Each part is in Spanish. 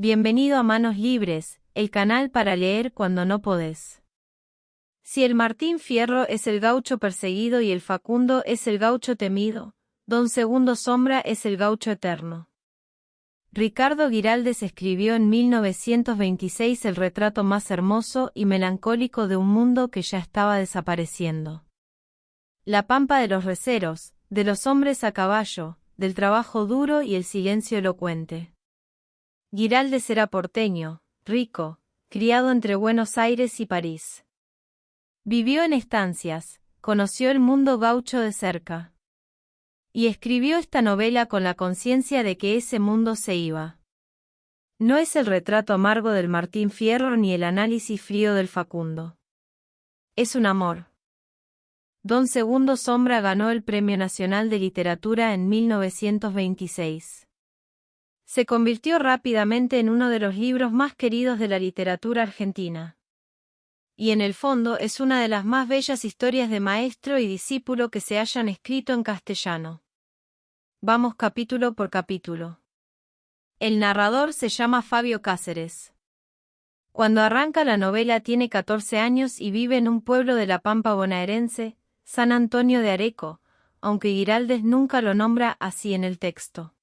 Bienvenido a Manos Libres, el canal para leer cuando no podés. Si el Martín Fierro es el gaucho perseguido y el Facundo es el gaucho temido, Don Segundo Sombra es el gaucho eterno. Ricardo Guiraldes escribió en 1926 el retrato más hermoso y melancólico de un mundo que ya estaba desapareciendo. La pampa de los receros, de los hombres a caballo, del trabajo duro y el silencio elocuente. Guiraldes era porteño, rico, criado entre Buenos Aires y París. Vivió en estancias, conoció el mundo gaucho de cerca. Y escribió esta novela con la conciencia de que ese mundo se iba. No es el retrato amargo del Martín Fierro ni el análisis frío del Facundo. Es un amor. Don Segundo Sombra ganó el Premio Nacional de Literatura en 1926. Se convirtió rápidamente en uno de los libros más queridos de la literatura argentina. Y en el fondo es una de las más bellas historias de maestro y discípulo que se hayan escrito en castellano. Vamos capítulo por capítulo. El narrador se llama Fabio Cáceres. Cuando arranca la novela tiene 14 años y vive en un pueblo de la Pampa bonaerense, San Antonio de Areco, aunque Guiraldes nunca lo nombra así en el texto.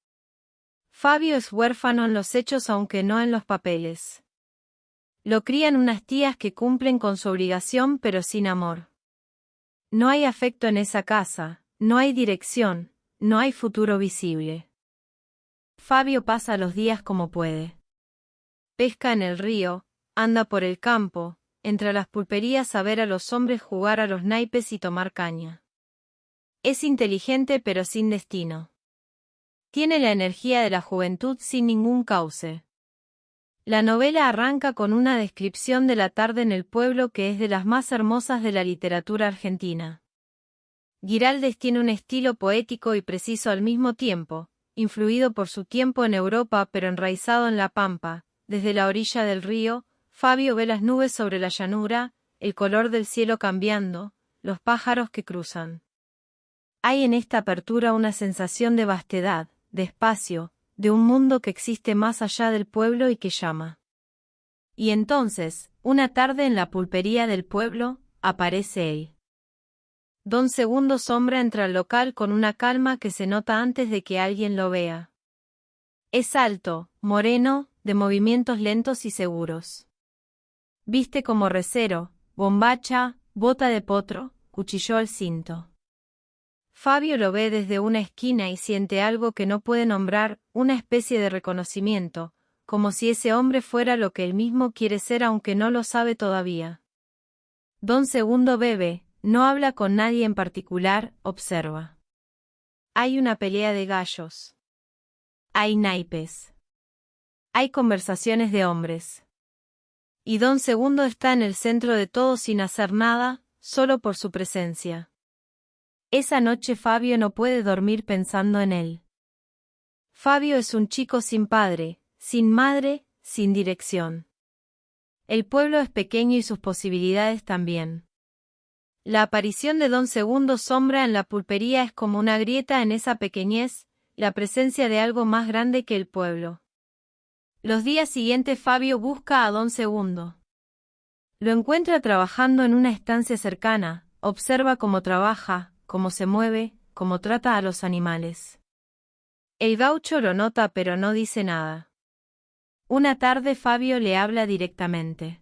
Fabio es huérfano en los hechos aunque no en los papeles. Lo crían unas tías que cumplen con su obligación pero sin amor. No hay afecto en esa casa, no hay dirección, no hay futuro visible. Fabio pasa los días como puede. Pesca en el río, anda por el campo, entra a las pulperías a ver a los hombres jugar a los naipes y tomar caña. Es inteligente pero sin destino. Tiene la energía de la juventud sin ningún cauce. La novela arranca con una descripción de la tarde en el pueblo que es de las más hermosas de la literatura argentina. Guiraldes tiene un estilo poético y preciso al mismo tiempo, influido por su tiempo en Europa pero enraizado en la Pampa. Desde la orilla del río, Fabio ve las nubes sobre la llanura, el color del cielo cambiando, los pájaros que cruzan. Hay en esta apertura una sensación de vastedad, de espacio, de un mundo que existe más allá del pueblo y que llama. Y entonces, una tarde en la pulpería del pueblo, aparece él. Don Segundo Sombra entra al local con una calma que se nota antes de que alguien lo vea. Es alto, moreno, de movimientos lentos y seguros. Viste como recero, bombacha, bota de potro, cuchillo al cinto. Fabio lo ve desde una esquina y siente algo que no puede nombrar, una especie de reconocimiento, como si ese hombre fuera lo que él mismo quiere ser aunque no lo sabe todavía. Don Segundo bebe, no habla con nadie en particular, observa. Hay una pelea de gallos. Hay naipes. Hay conversaciones de hombres. Y Don Segundo está en el centro de todo sin hacer nada, solo por su presencia. Esa noche Fabio no puede dormir pensando en él. Fabio es un chico sin padre, sin madre, sin dirección. El pueblo es pequeño y sus posibilidades también. La aparición de Don Segundo Sombra en la pulpería es como una grieta en esa pequeñez, la presencia de algo más grande que el pueblo. Los días siguientes Fabio busca a Don Segundo. Lo encuentra trabajando en una estancia cercana, observa cómo trabaja, cómo se mueve, cómo trata a los animales. El gaucho lo nota pero no dice nada. Una tarde Fabio le habla directamente.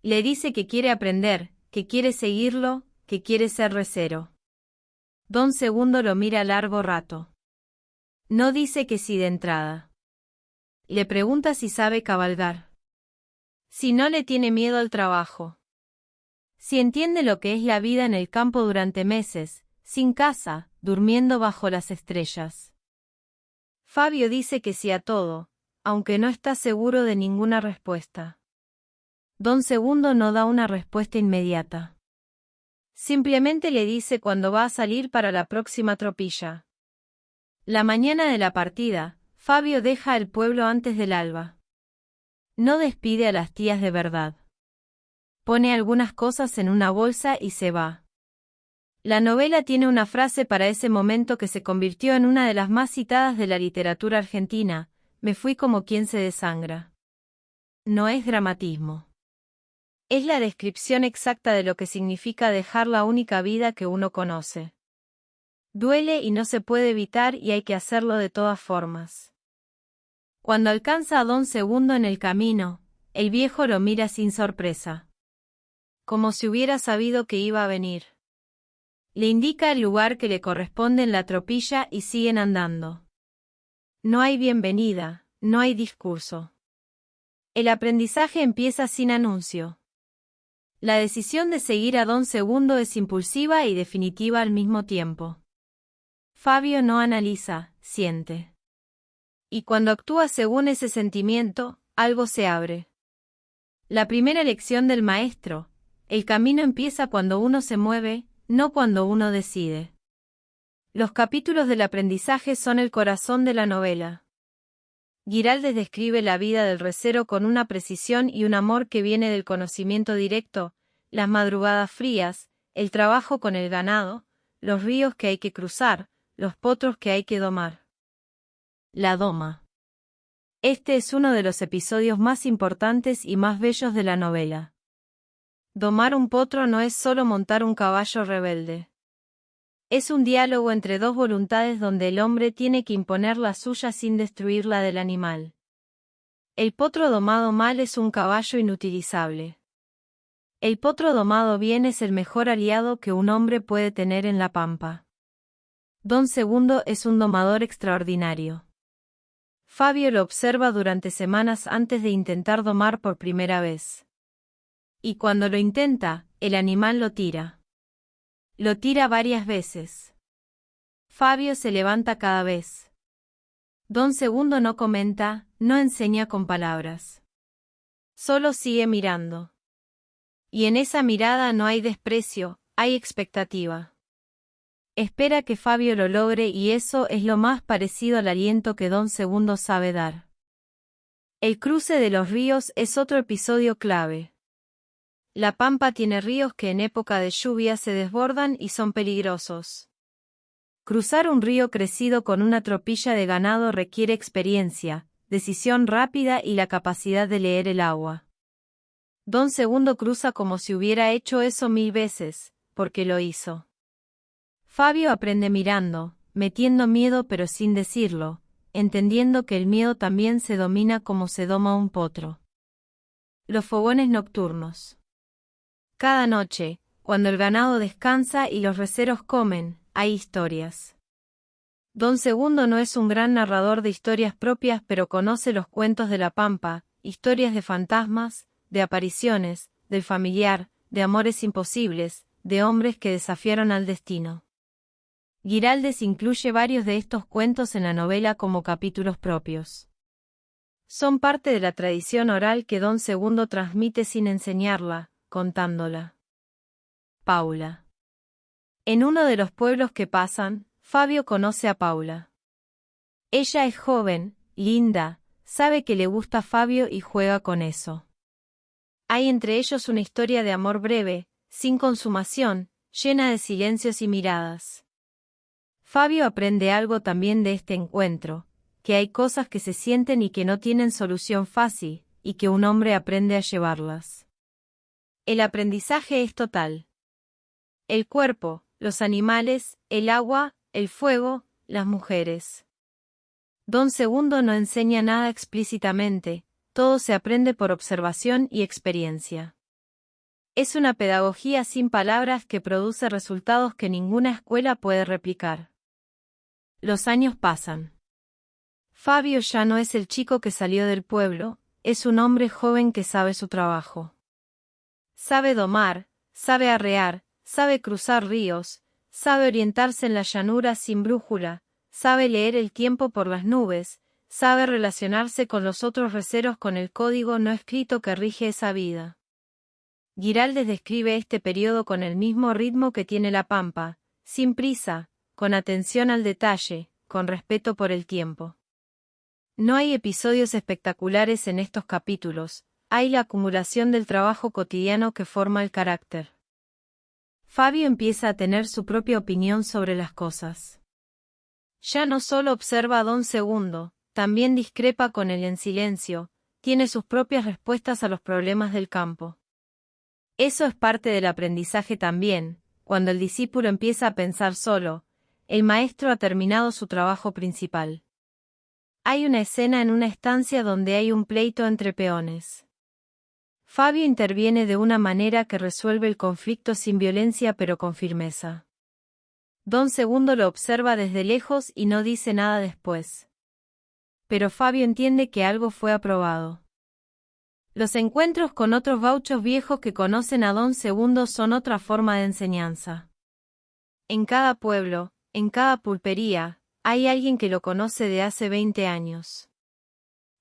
Le dice que quiere aprender, que quiere seguirlo, que quiere ser recero. Don Segundo lo mira largo rato. No dice que sí de entrada. Le pregunta si sabe cabalgar. Si no le tiene miedo al trabajo. Si entiende lo que es la vida en el campo durante meses, sin casa, durmiendo bajo las estrellas. Fabio dice que sí a todo, aunque no está seguro de ninguna respuesta. Don Segundo no da una respuesta inmediata. Simplemente le dice cuándo va a salir para la próxima tropilla. La mañana de la partida, Fabio deja el pueblo antes del alba. No despide a las tías de verdad. Pone algunas cosas en una bolsa y se va. La novela tiene una frase para ese momento que se convirtió en una de las más citadas de la literatura argentina: me fui como quien se desangra. No es dramatismo. Es la descripción exacta de lo que significa dejar la única vida que uno conoce. Duele y no se puede evitar y hay que hacerlo de todas formas. Cuando alcanza a Don Segundo en el camino, el viejo lo mira sin sorpresa. Como si hubiera sabido que iba a venir. Le indica el lugar que le corresponde en la tropilla y siguen andando. No hay bienvenida, no hay discurso. El aprendizaje empieza sin anuncio. La decisión de seguir a Don Segundo es impulsiva y definitiva al mismo tiempo. Fabio no analiza, siente. Y cuando actúa según ese sentimiento, algo se abre. La primera lección del maestro: el camino empieza cuando uno se mueve, no cuando uno decide. Los capítulos del aprendizaje son el corazón de la novela. Giraldez describe la vida del recero con una precisión y un amor que viene del conocimiento directo, las madrugadas frías, el trabajo con el ganado, los ríos que hay que cruzar, los potros que hay que domar. La doma. Este es uno de los episodios más importantes y más bellos de la novela. Domar un potro no es solo montar un caballo rebelde. Es un diálogo entre dos voluntades donde el hombre tiene que imponer la suya sin destruir la del animal. El potro domado mal es un caballo inutilizable. El potro domado bien es el mejor aliado que un hombre puede tener en la pampa. Don Segundo es un domador extraordinario. Fabio lo observa durante semanas antes de intentar domar por primera vez. Y cuando lo intenta, el animal lo tira. Lo tira varias veces. Fabio se levanta cada vez. Don Segundo no comenta, no enseña con palabras. Solo sigue mirando. Y en esa mirada no hay desprecio, hay expectativa. Espera que Fabio lo logre y eso es lo más parecido al aliento que Don Segundo sabe dar. El cruce de los ríos es otro episodio clave. La pampa tiene ríos que en época de lluvia se desbordan y son peligrosos. Cruzar un río crecido con una tropilla de ganado requiere experiencia, decisión rápida y la capacidad de leer el agua. Don Segundo cruza como si hubiera hecho eso 1000 veces, porque lo hizo. Fabio aprende mirando, metiendo miedo pero sin decirlo, entendiendo que el miedo también se domina como se doma un potro. Los fogones nocturnos. Cada noche, cuando el ganado descansa y los receros comen, hay historias. Don Segundo no es un gran narrador de historias propias, pero conoce los cuentos de la pampa, historias de fantasmas, de apariciones, del familiar, de amores imposibles, de hombres que desafiaron al destino. Giraldez incluye varios de estos cuentos en la novela como capítulos propios. Son parte de la tradición oral que Don Segundo transmite sin enseñarla, contándola. Paula. En uno de los pueblos que pasan, Fabio conoce a Paula. Ella es joven, linda, sabe que le gusta a Fabio y juega con eso. Hay entre ellos una historia de amor breve, sin consumación, llena de silencios y miradas. Fabio aprende algo también de este encuentro, que hay cosas que se sienten y que no tienen solución fácil, y que un hombre aprende a llevarlas. El aprendizaje es total. El cuerpo, los animales, el agua, el fuego, las mujeres. Don Segundo no enseña nada explícitamente, todo se aprende por observación y experiencia. Es una pedagogía sin palabras que produce resultados que ninguna escuela puede replicar. Los años pasan. Fabio ya no es el chico que salió del pueblo, es un hombre joven que sabe su trabajo. Sabe domar, sabe arrear, sabe cruzar ríos, sabe orientarse en la llanura sin brújula, sabe leer el tiempo por las nubes, sabe relacionarse con los otros receros con el código no escrito que rige esa vida. Giraldez describe este periodo con el mismo ritmo que tiene la pampa, sin prisa, con atención al detalle, con respeto por el tiempo. No hay episodios espectaculares en estos capítulos, hay la acumulación del trabajo cotidiano que forma el carácter. Fabio empieza a tener su propia opinión sobre las cosas. Ya no solo observa a Don Segundo, también discrepa con él en silencio, tiene sus propias respuestas a los problemas del campo. Eso es parte del aprendizaje también, cuando el discípulo empieza a pensar solo, el maestro ha terminado su trabajo principal. Hay una escena en una estancia donde hay un pleito entre peones. Fabio interviene de una manera que resuelve el conflicto sin violencia pero con firmeza. Don Segundo lo observa desde lejos y no dice nada después. Pero Fabio entiende que algo fue aprobado. Los encuentros con otros gauchos viejos que conocen a Don Segundo son otra forma de enseñanza. En cada pueblo, en cada pulpería, hay alguien que lo conoce de hace 20 años.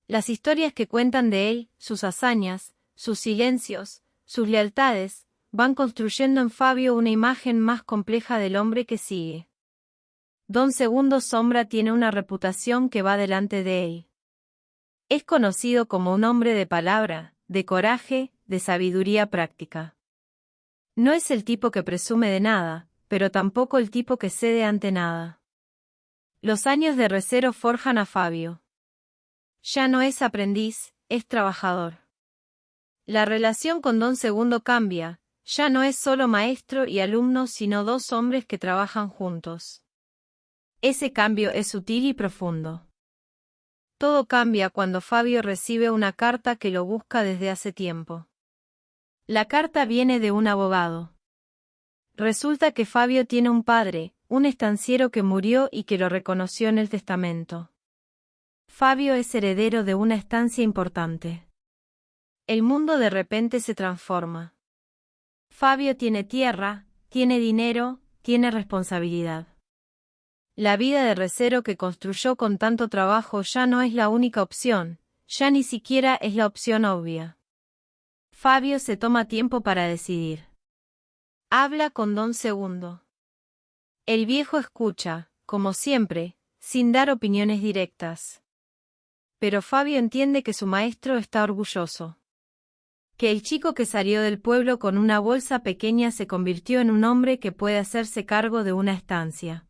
Las historias que cuentan de él, sus hazañas, sus silencios, sus lealtades, van construyendo en Fabio una imagen más compleja del hombre que sigue. Don Segundo Sombra tiene una reputación que va delante de él. Es conocido como un hombre de palabra, de coraje, de sabiduría práctica. No es el tipo que presume de nada, pero tampoco el tipo que cede ante nada. Los años de recero forjan a Fabio. Ya no es aprendiz, es trabajador. La relación con Don Segundo cambia, ya no es solo maestro y alumno sino dos hombres que trabajan juntos. Ese cambio es sutil y profundo. Todo cambia cuando Fabio recibe una carta que lo busca desde hace tiempo. La carta viene de un abogado. Resulta que Fabio tiene un padre, un estanciero que murió y que lo reconoció en el testamento. Fabio es heredero de una estancia importante. El mundo de repente se transforma. Fabio tiene tierra, tiene dinero, tiene responsabilidad. La vida de recero que construyó con tanto trabajo ya no es la única opción, ya ni siquiera es la opción obvia. Fabio se toma tiempo para decidir. Habla con Don Segundo. El viejo escucha, como siempre, sin dar opiniones directas. Pero Fabio entiende que su maestro está orgulloso. Que el chico que salió del pueblo con una bolsa pequeña se convirtió en un hombre que puede hacerse cargo de una estancia.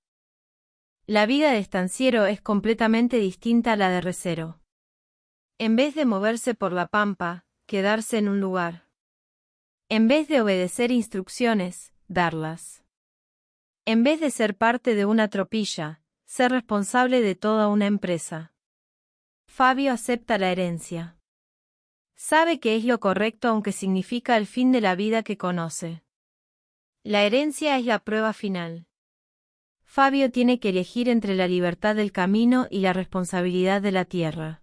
La vida de estanciero es completamente distinta a la de recero. En vez de moverse por la pampa, quedarse en un lugar. En vez de obedecer instrucciones, darlas. En vez de ser parte de una tropilla, ser responsable de toda una empresa. Fabio acepta la herencia. Sabe que es lo correcto aunque significa el fin de la vida que conoce. La herencia es la prueba final. Fabio tiene que elegir entre la libertad del camino y la responsabilidad de la tierra.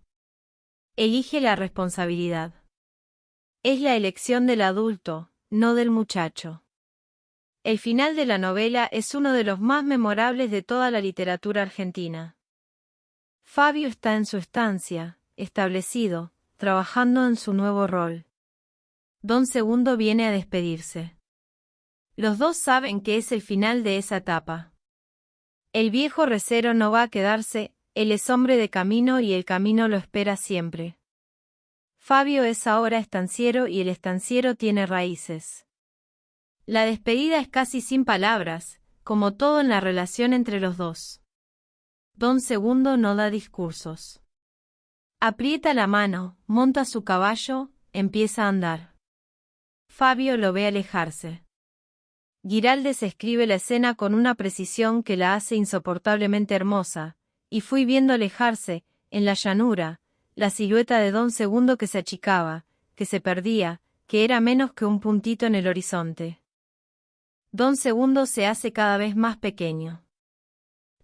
Elige la responsabilidad. Es la elección del adulto, no del muchacho. El final de la novela es uno de los más memorables de toda la literatura argentina. Fabio está en su estancia, establecido, trabajando en su nuevo rol. Don Segundo viene a despedirse. Los dos saben que es el final de esa etapa. El viejo recero no va a quedarse, él es hombre de camino y el camino lo espera siempre. Fabio es ahora estanciero y el estanciero tiene raíces. La despedida es casi sin palabras, como todo en la relación entre los dos. Don Segundo no da discursos. Aprieta la mano, monta su caballo, empieza a andar. Fabio lo ve alejarse. Giraldes escribe la escena con una precisión que la hace insoportablemente hermosa, y fui viendo alejarse, en la llanura, la silueta de Don Segundo que se achicaba, que se perdía, que era menos que un puntito en el horizonte. Don Segundo se hace cada vez más pequeño.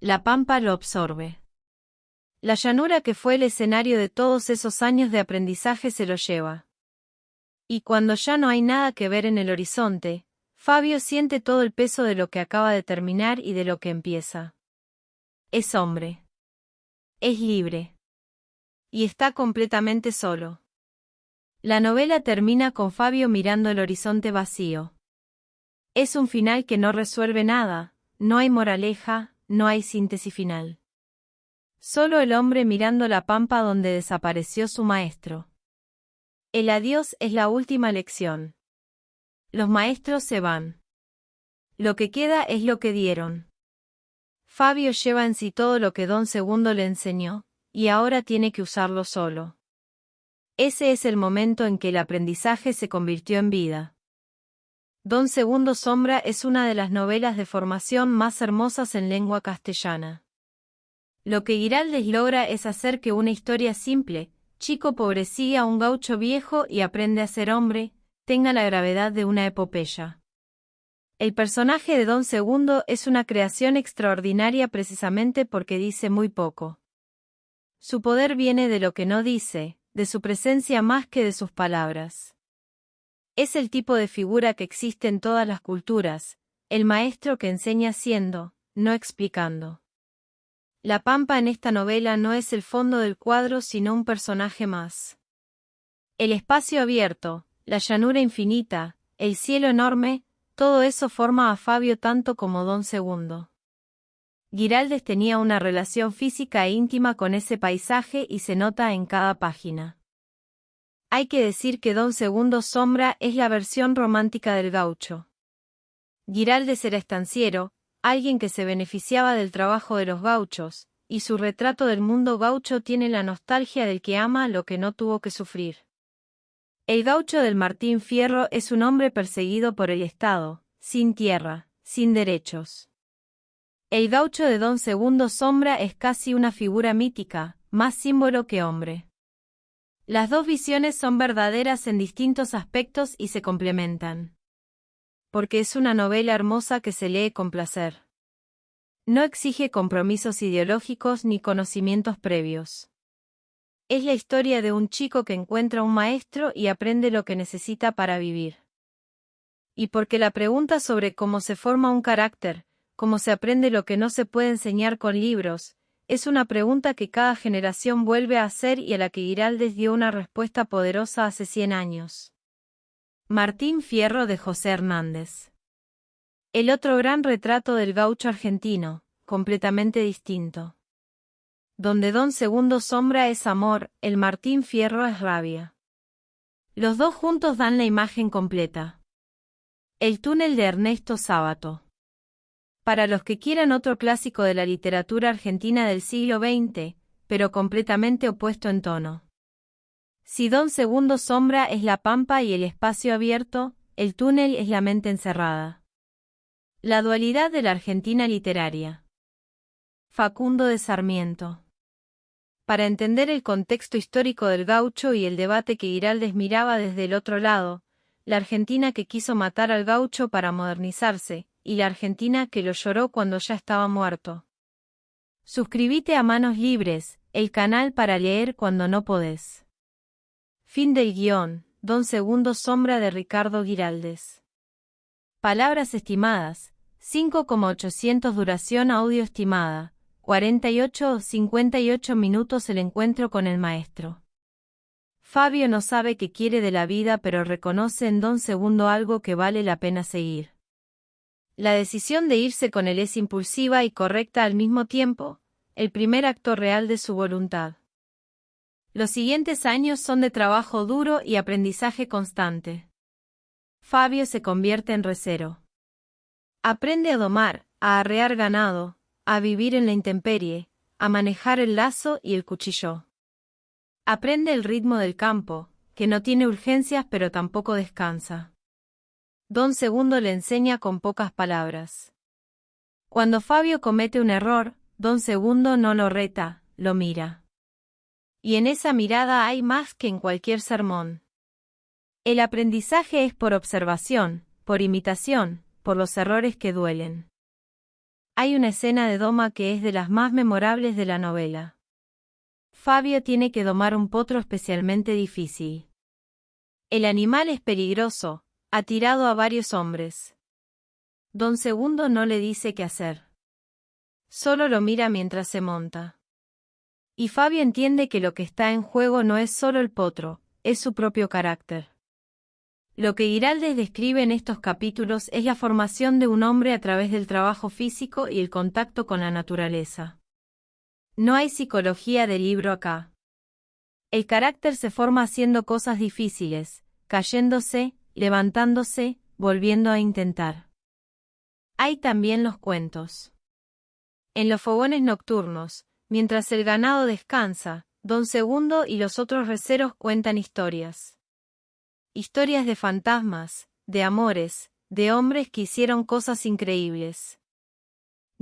La pampa lo absorbe. La llanura que fue el escenario de todos esos años de aprendizaje se lo lleva. Y cuando ya no hay nada que ver en el horizonte, Fabio siente todo el peso de lo que acaba de terminar y de lo que empieza. Es hombre. Es libre. Y está completamente solo. La novela termina con Fabio mirando el horizonte vacío. Es un final que no resuelve nada, no hay moraleja, no hay síntesis final. Solo el hombre mirando la pampa donde desapareció su maestro. El adiós es la última lección. Los maestros se van. Lo que queda es lo que dieron. Fabio lleva en sí todo lo que Don Segundo le enseñó, y ahora tiene que usarlo solo. Ese es el momento en que el aprendizaje se convirtió en vida. Don Segundo Sombra es una de las novelas de formación más hermosas en lengua castellana. Lo que Guiraldes logra es hacer que una historia simple, chico pobre sigue a un gaucho viejo y aprende a ser hombre, tenga la gravedad de una epopeya. El personaje de Don Segundo es una creación extraordinaria precisamente porque dice muy poco. Su poder viene de lo que no dice, de su presencia más que de sus palabras. Es el tipo de figura que existe en todas las culturas, el maestro que enseña siendo, no explicando. La Pampa en esta novela no es el fondo del cuadro sino un personaje más. El espacio abierto, la llanura infinita, el cielo enorme, todo eso forma a Fabio tanto como Don Segundo. Guiraldes tenía una relación física e íntima con ese paisaje y se nota en cada página. Hay que decir que Don Segundo Sombra es la versión romántica del gaucho. Guiraldes era estanciero, alguien que se beneficiaba del trabajo de los gauchos, y su retrato del mundo gaucho tiene la nostalgia del que ama lo que no tuvo que sufrir. El gaucho del Martín Fierro es un hombre perseguido por el Estado, sin tierra, sin derechos. El gaucho de Don Segundo Sombra es casi una figura mítica, más símbolo que hombre. Las dos visiones son verdaderas en distintos aspectos y se complementan. Porque es una novela hermosa que se lee con placer. No exige compromisos ideológicos ni conocimientos previos. Es la historia de un chico que encuentra un maestro y aprende lo que necesita para vivir. Y porque la pregunta sobre cómo se forma un carácter, cómo se aprende lo que no se puede enseñar con libros, es una pregunta que cada generación vuelve a hacer y a la que Guiraldes dio una respuesta poderosa hace 100 años. Martín Fierro de José Hernández. El otro gran retrato del gaucho argentino, completamente distinto. Donde Don Segundo Sombra es amor, el Martín Fierro es rabia. Los dos juntos dan la imagen completa. El túnel de Ernesto Sábato. Para los que quieran otro clásico de la literatura argentina del siglo XX, pero completamente opuesto en tono. Si Don Segundo Sombra es la pampa y el espacio abierto, el túnel es la mente encerrada. La dualidad de la Argentina literaria. Facundo de Sarmiento. Para entender el contexto histórico del gaucho y el debate que Guiraldes miraba desde el otro lado, la Argentina que quiso matar al gaucho para modernizarse, y la Argentina que lo lloró cuando ya estaba muerto. Suscríbete a Manos Libres, el canal para leer cuando no podés. Fin del guión, Don Segundo Sombra de Ricardo Guiraldes. Palabras estimadas, 5,800 duración audio estimada, 48 o 58 minutos el encuentro con el maestro. Fabio no sabe qué quiere de la vida pero reconoce en Don Segundo algo que vale la pena seguir. La decisión de irse con él es impulsiva y correcta al mismo tiempo, el primer acto real de su voluntad. Los siguientes años son de trabajo duro y aprendizaje constante. Fabio se convierte en recero. Aprende a domar, a arrear ganado, a vivir en la intemperie, a manejar el lazo y el cuchillo. Aprende el ritmo del campo, que no tiene urgencias pero tampoco descansa. Don Segundo le enseña con pocas palabras. Cuando Fabio comete un error, Don Segundo no lo reta, lo mira. Y en esa mirada hay más que en cualquier sermón. El aprendizaje es por observación, por imitación, por los errores que duelen. Hay una escena de doma que es de las más memorables de la novela. Fabio tiene que domar un potro especialmente difícil. El animal es peligroso, ha tirado a varios hombres. Don Segundo no le dice qué hacer. Solo lo mira mientras se monta. Y Fabio entiende que lo que está en juego no es solo el potro, es su propio carácter. Lo que Guiraldes describe en estos capítulos es la formación de un hombre a través del trabajo físico y el contacto con la naturaleza. No hay psicología de libro acá. El carácter se forma haciendo cosas difíciles, cayéndose, levantándose, volviendo a intentar. Hay también los cuentos. En los fogones nocturnos, mientras el ganado descansa, Don Segundo y los otros receros cuentan historias. Historias de fantasmas, de amores, de hombres que hicieron cosas increíbles.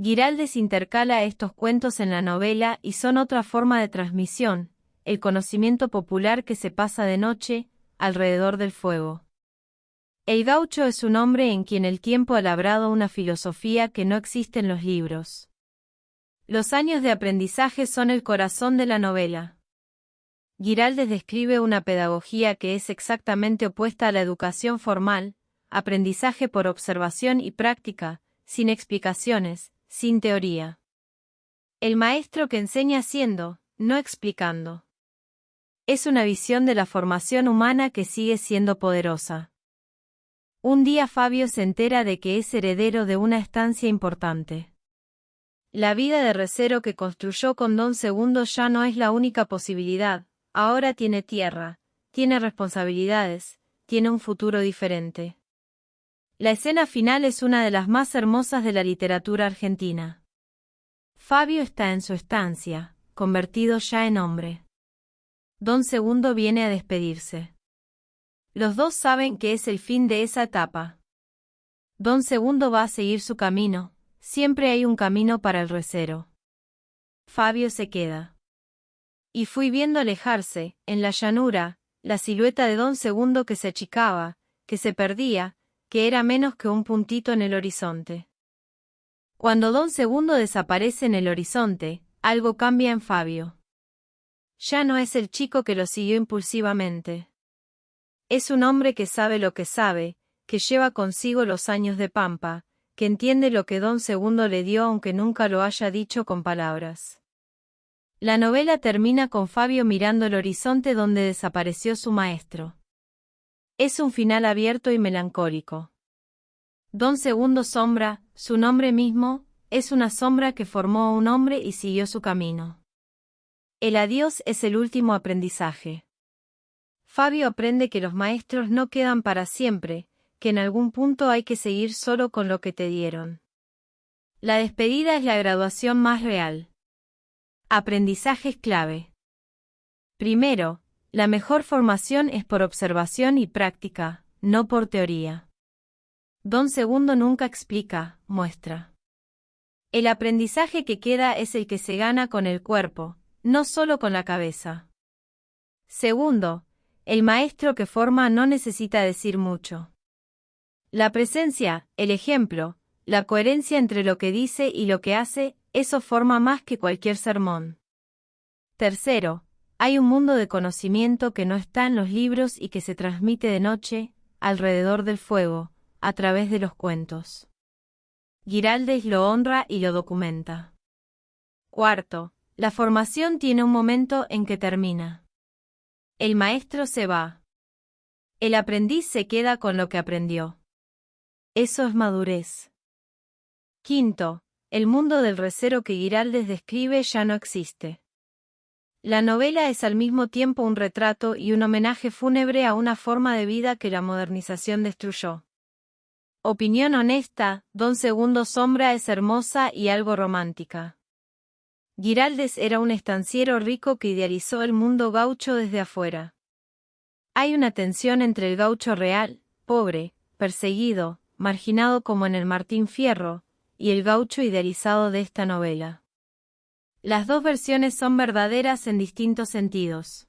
Giraldez intercala estos cuentos en la novela y son otra forma de transmisión, el conocimiento popular que se pasa de noche, alrededor del fuego. El gaucho es un hombre en quien el tiempo ha labrado una filosofía que no existe en los libros. Los años de aprendizaje son el corazón de la novela. Giraldez describe una pedagogía que es exactamente opuesta a la educación formal, aprendizaje por observación y práctica, sin explicaciones, sin teoría. El maestro que enseña haciendo, no explicando. Es una visión de la formación humana que sigue siendo poderosa. Un día Fabio se entera de que es heredero de una estancia importante. La vida de recero que construyó con Don Segundo ya no es la única posibilidad, ahora tiene tierra, tiene responsabilidades, tiene un futuro diferente. La escena final es una de las más hermosas de la literatura argentina. Fabio está en su estancia, convertido ya en hombre. Don Segundo viene a despedirse. Los dos saben que es el fin de esa etapa. Don Segundo va a seguir su camino, siempre hay un camino para el recero. Fabio se queda. Y fui viendo alejarse, en la llanura, la silueta de Don Segundo que se achicaba, que se perdía, que era menos que un puntito en el horizonte. Cuando Don Segundo desaparece en el horizonte, algo cambia en Fabio. Ya no es el chico que lo siguió impulsivamente. Es un hombre que sabe lo que sabe, que lleva consigo los años de pampa, que entiende lo que Don Segundo le dio aunque nunca lo haya dicho con palabras. La novela termina con Fabio mirando el horizonte donde desapareció su maestro. Es un final abierto y melancólico. Don Segundo Sombra, su nombre mismo, es una sombra que formó a un hombre y siguió su camino. El adiós es el último aprendizaje. Fabio aprende que los maestros no quedan para siempre, que en algún punto hay que seguir solo con lo que te dieron. La despedida es la graduación más real. Aprendizajes clave. Primero, la mejor formación es por observación y práctica, no por teoría. Don Segundo nunca explica, muestra. El aprendizaje que queda es el que se gana con el cuerpo, no solo con la cabeza. Segundo, el maestro que forma no necesita decir mucho. La presencia, el ejemplo, la coherencia entre lo que dice y lo que hace, eso forma más que cualquier sermón. Tercero, hay un mundo de conocimiento que no está en los libros y que se transmite de noche, alrededor del fuego, a través de los cuentos. Giraldez lo honra y lo documenta. Cuarto, la formación tiene un momento en que termina. El maestro se va. El aprendiz se queda con lo que aprendió. Eso es madurez. Quinto, el mundo del recero que Giraldez describe ya no existe. La novela es al mismo tiempo un retrato y un homenaje fúnebre a una forma de vida que la modernización destruyó. Opinión honesta, Don Segundo Sombra es hermosa y algo romántica. Giraldez era un estanciero rico que idealizó el mundo gaucho desde afuera. Hay una tensión entre el gaucho real, pobre, perseguido, marginado como en el Martín Fierro, y el gaucho idealizado de esta novela. Las dos versiones son verdaderas en distintos sentidos.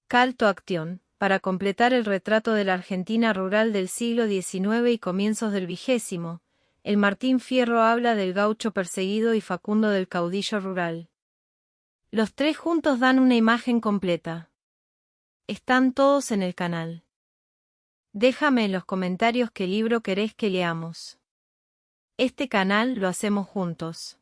Call to Action, para completar el retrato de la Argentina rural del siglo XIX y comienzos del XX, el Martín Fierro habla del gaucho perseguido y Facundo del caudillo rural. Los tres juntos dan una imagen completa. Están todos en el canal. Déjame en los comentarios qué libro querés que leamos. Este canal lo hacemos juntos.